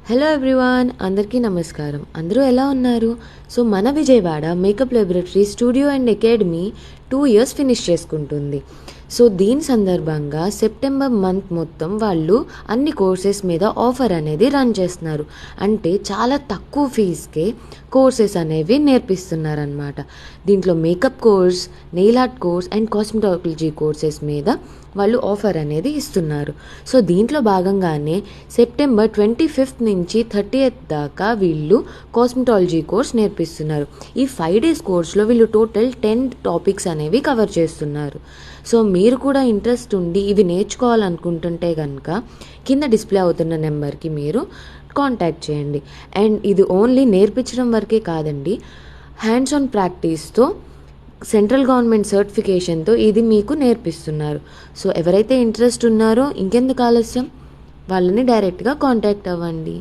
Hello everyone, అందరికీ నమస్కారం. అందరూ ఎలా ఉన్నారు? సో మన Vijayawada makeup laboratory studio and academy 2 years finish చేసుకుంటుంది. సో దీని సందర్భంగా సెప్టెంబర్ మంత్ మొత్తం వాళ్ళు అన్ని కోర్సెస్ మీద ఆఫర్ అనేది రన్ చేస్తున్నారు. అంటే చాలా తక్కువ ఫీజ్కే కోర్సెస్ అనేవి నేర్పిస్తున్నారనమాట. దీంట్లో makeup course, nail art course and cosmetology courses మీద వాళ్ళు ఆఫర్ అనేది ఇస్తున్నారు. సో దీంట్లో భాగంగానే సెప్టెంబర్ 25th నుంచి 30th దాకా వీళ్ళు కాస్మెటాలజీ కోర్స్ నేర్పిస్తున్నారు. ఈ 5 days కోర్స్లో వీళ్ళు టోటల్ 10 టాపిక్స్ అనేవి కవర్ చేస్తున్నారు. సో మీరు కూడా ఇంట్రెస్ట్ ఉండి ఇవి నేర్చుకోవాలనుకుంటుంటే కనుక కింద డిస్ప్లే అవుతున్న నెంబర్కి మీరు కాంటాక్ట్ చేయండి. అండ్ ఇది ఓన్లీ నేర్పించడం వరకే కాదండి, హ్యాండ్స్ ఆన్ ప్రాక్టీస్తో సెంట్రల్ గవర్నమెంట్ సర్టిఫికేషన్తో ఇది మీకు నేర్పిస్తున్నారు. సో ఎవరైతే ఇంట్రెస్ట్ ఉన్నారో ఇంకెందుకు ఆలస్యం, వాళ్ళని డైరెక్ట్గా కాంటాక్ట్ అవ్వండి.